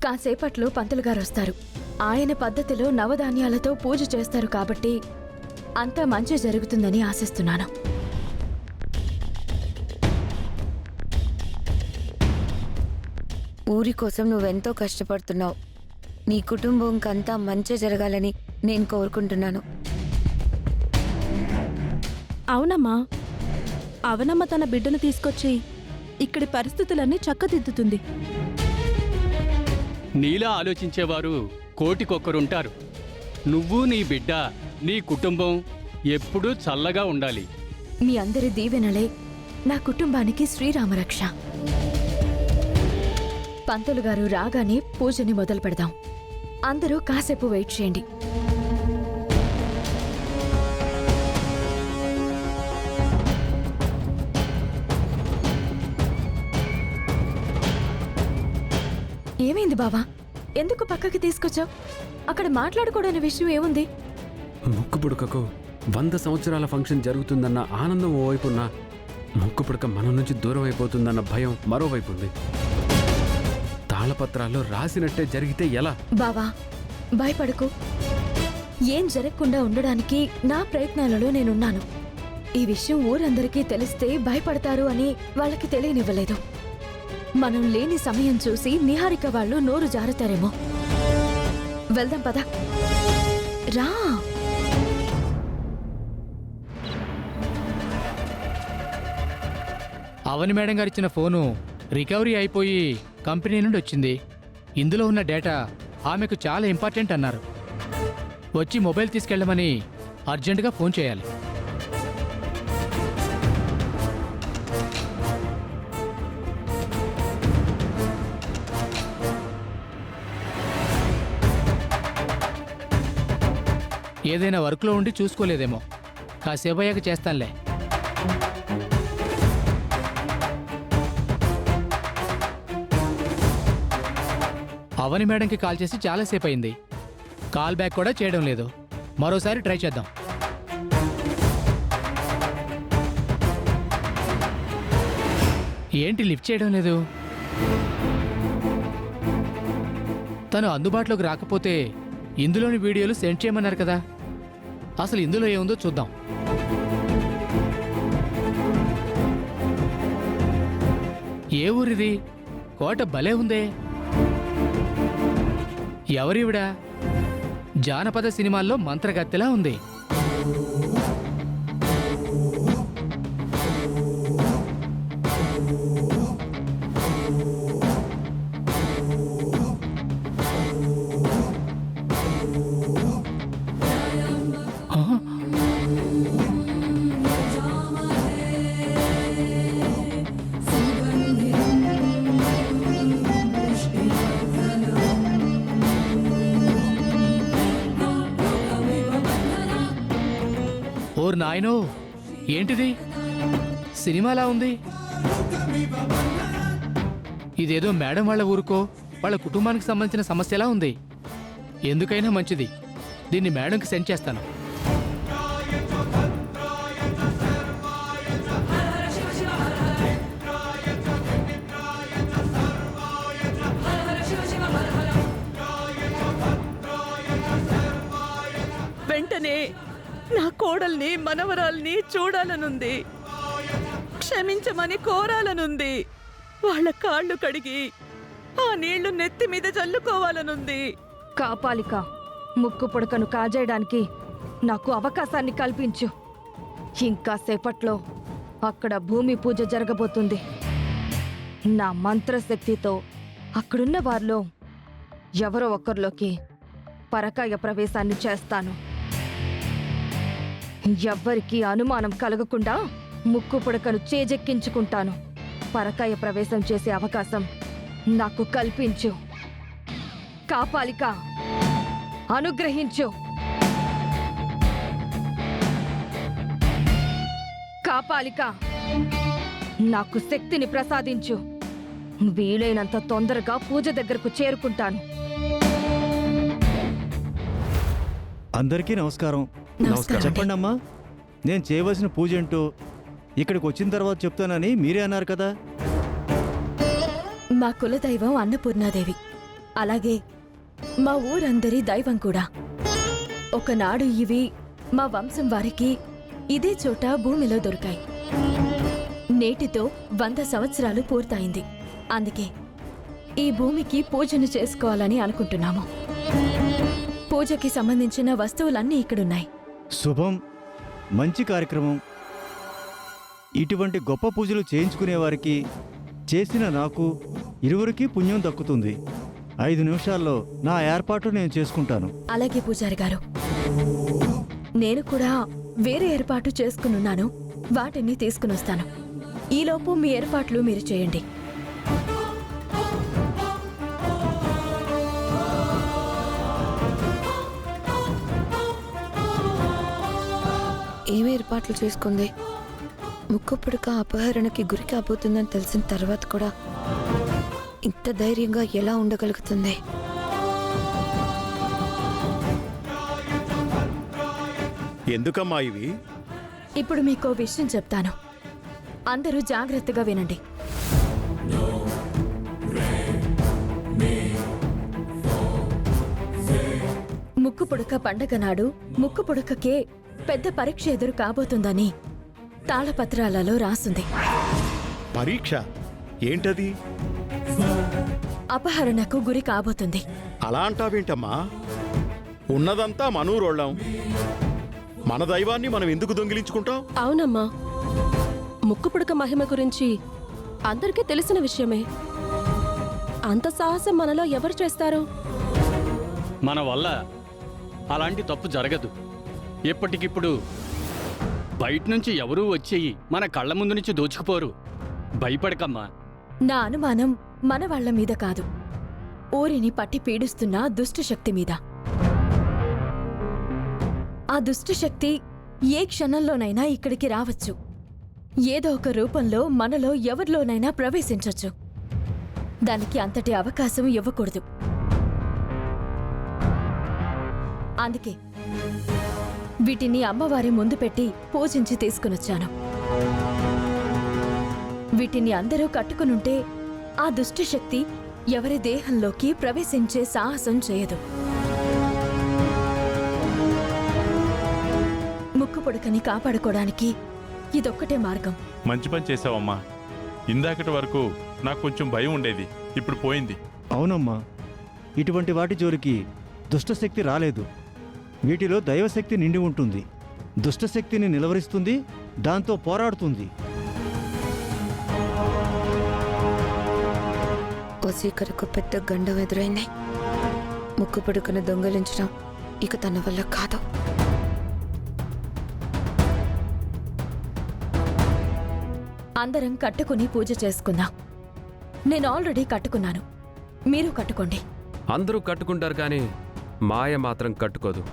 కాసేపట్లో పంతులు గారు వస్తారు. ఆయన పద్ధతిలో నవధాన్యాలతో పూజ చేస్తారు కాబట్టి అంతా మంచి జరుగుతుందని ఆశిస్తున్నాను. ఊరి కోసం నువ్వెంతో కష్టపడుతున్నావు. నీ కుటుంబంకంతా మంచి జరగాలని నేను కోరుకుంటున్నాను. అవునమ్మా, అవనమ్మ తన బిడ్డను తీసుకొచ్చి ఇక్కడి పరిస్థితులన్నీ చక్కదిద్దుతుంది. నీలా ఆలోచించేవారు కోటికొక్కరుంటారు. నువ్వు, నీ బిడ్డ, నీ కుటుంబం ఎప్పుడూ చల్లగా ఉండాలి. మీ అందరి దీవెనలే నా కుటుంబానికి శ్రీరామరక్ష. పంతులు గారు రాగానే పూజని మొదలు పెడదాం. అందరూ కాసేపు వెయిట్ చేయండి. ఏమైంది బావా? ఎందుకు పక్కకి తీసుకొచ్చావు? అక్కడ మాట్లాడుకోవడానికి విషయం ఏముంది? ముక్కు పుడకకు 100 సంవత్సరాల ఫంక్షన్ జరుగుతుందన్న ఆనందం ఓవైపున్న, ముక్కు పుడక మన నుంచి దూరం అయిపోతుందన్న భయం మరోవైపు ఉంది. తాళపత్రాల్లో రాసినట్టే జరిగితే ఎలా? బావా, భయపడకు. ఏం జరగకుండా ఉండడానికి నా ప్రయత్నాలలో నేనున్నాను. ఈ విషయం ఊరందరికీ తెలిస్తే భయపడతారు అని వాళ్ళకి తెలియనివ్వలేదు. మనం లేని సమయం చూసి నిహారిక వాళ్ళు నోరు జారుతారేమో. వెళ్దాం పద. రా. అవని మేడం గారు ఇచ్చిన ఫోను రికవరీ అయిపోయి కంపెనీ నుండి వచ్చింది. ఇందులో ఉన్న డేటా ఆమెకు చాలా ఇంపార్టెంట్ అన్నారు. వచ్చి మొబైల్ తీసుకెళ్ళమని అర్జెంటుగా ఫోన్ చేయాలి. ఏదైనా వర్క్లో ఉండి చూసుకోలేదేమో. కాసేపు అయ్యాక చేస్తానులే. అవని మేడంకి కాల్ చేసి చాలాసేపు అయింది. కాల్ బ్యాక్ కూడా చేయడం లేదు. మరోసారి ట్రై చేద్దాం. ఏంటి లిఫ్ట్ చేయడం లేదు? తను అందుబాటులోకి రాకపోతే ఇందులోని వీడియోలు సెండ్ చేయమన్నారు కదా. అసలు ఇందులో ఏముందో చూద్దాం. ఏ ఊరిది? కోట భలే ఉందే. ఎవరివిడా? జానపద సినిమాల్లో మంత్రగత్తెలా ఉంది. ఓర్ నాయనో, ఏంటిది? సినిమాలా ఉంది. ఇదేదో మేడం వాళ్ళ ఊరుకో వాళ్ళ కుటుంబానికి సంబంధించిన సమస్యలా ఉంది. ఎందుకైనా మంచిది, దీన్ని మేడంకి సెండ్ చేస్తాను. వెంటనే నా కోడల్ని మనవరాల్ని చూడాలనుంది. క్షమించమని కోరాలనుంది. వాళ్ళ కాళ్ళు కడిగి ఆ నీళ్లు నెత్తి మీద చల్లుకోవాలనుంది. కాపాలిక, ముక్కు పుడకను కాజేయడానికి నాకు అవకాశాన్ని కల్పించు. ఇంకా సేపట్లో అక్కడ భూమి పూజ జరగబోతుంది. నా మంత్రశక్తితో అక్కడున్న వారిలో ఎవరో ఒకరిలోకి పరకాయ ప్రవేశాన్ని చేస్తాను. ఎవ్వరికీ అనుమానం కలగకుండా ముక్కు పుడకను చేజెక్కించుకుంటాను. పరకాయ ప్రవేశం చేసే అవకాశం నాకు కల్పించు. కాపాలిక, అనుగ్రహించు. కాపాలిక, నాకు శక్తిని ప్రసాదించు. వీలైనంత తొందరగా పూజ దగ్గరకు చేరుకుంటాను. అందరికీ నమస్కారం. చెప్పండి అమ్మా, నేను చేయవలసిన పూజ ఏంటో ఇక్కడికి వచ్చిన తర్వాత చెప్తానని మీరే అన్నారు కదా. మా కులదైవం అన్నపూర్ణాదేవి. అలాగే మా ఊరందరి దైవం కూడా. ఒకనాడు ఇవి మా వంశం వారికి ఇదే చోట భూమిలో దొరికాయి. నేటితో 100 సంవత్సరాలు పూర్తయింది. అందుకే ఈ భూమికి పూజను చేసుకోవాలని అనుకుంటున్నాము. పూజకి సంబంధించిన వస్తువులన్నీ ఇక్కడున్నాయి. శుభం, మంచి కార్యక్రమం. ఇటువంటి గొప్ప పూజలు చేయించుకునే వారికి చేసిన నాకు ఇరువురికి పుణ్యం దక్కుతుంది. 5 నిమిషాల్లో నా ఏర్పాటు నేను చేసుకుంటాను. అలాగే పూజారి గారు, నేను కూడా వేరే ఏర్పాటు చేసుకునున్నాను. వాటిని తీసుకునొస్తాను. ఈలోపు మీ ఏర్పాట్లు మీరు చేయండి. ఏమి ఏర్పాట్లు చేసుకుంది? ముక్కు పుడక అపహరణకి గురి కాబోతుందని తెలిసిన తర్వాత కూడా ఇంత ధైర్యంగా ఎలా ఉండగలుగుతుంది? ఎందుకమ్మా ఇవి? ఇప్పుడు మీకో విషయం చెప్తాను. అందరూ జాగ్రత్తగా వినండి. ముక్కు పుడక పండగ నాడు ముక్కు పుడకకే పెద్ద పరీక్ష ఎదురు కాబోతుందని తాళపత్రాలలో రాసుంది. పరీక్ష ఏంటది? అపహరణకు గురి కాబోతుంది. అలా అంటావేంటమ్మా? ఉన్నదంతా మనూరోళ్ళం. మన దైవాన్ని మనం ఎందుకు దొంగిలించుకుంటాం? అవునమ్మా, ముక్కుపుడక మహిమ గురించి అందరికీ తెలిసిన విషయమే. అంత సాహసం మనలో ఎవరు చేస్తారు? మన వల్ల అలాంటి తప్పు జరగదు. ఇప్పటికిప్పుడు బయట నుంచి ఎవరూ వచ్చి మన కళ్ళ ముందు నుంచి దోచుకుపోరు. భయపడకమ్మా. నా అనుమానం మన వాళ్ళ మీద కాదు, ఊరిని పట్టి పీడిస్తున్న దుష్టశక్తి మీద. ఆ దుష్టశక్తి ఏ క్షణంలోనైనా ఇక్కడికి రావచ్చు. ఏదో ఒక రూపంలో మనలో ఎవరిలోనైనా ప్రవేశించొచ్చు. దానికి అంతటి అవకాశం ఇవ్వకూడదు. అందుకే వీటిని అమ్మవారి ముందు పెట్టి పూజించి తీసుకునొచ్చాను. వీటిని అందరూ కట్టుకునుంటే ఆ దుష్టశక్తి ఎవరి దేహంలోకి ప్రవేశించే సాహసం చేయదు. ముక్కు పుడకని కాపాడుకోవడానికి ఇదొక్కటే మార్గం. మంచి పని చేసావమ్మా. ఇందాకటి వరకు నాకు కొంచెం భయం ఉండేది, ఇప్పుడు పోయింది. అవునమ్మా, ఇటువంటి వాటి జోలికి దుష్టశక్తి రాలేదు. వీటిలో దైవశక్తి నిండి ఉంటుంది. దుష్టశక్తిని నిలవరిస్తుంది, దాంతో పోరాడుతుంది. వసీకరకు పెద్ద గండం ఎదురైంది. ముక్కు పుడకను దొంగలించడం ఇక తన వల్ల కాదు. అందరం కట్టుకుని పూజ చేసుకుందాం. నేను ఆల్రెడీ కట్టుకున్నాను, మీరు కట్టుకోండి. అందరూ కట్టుకుంటారు కానీ మాయ మాత్రం కట్టుకోదు.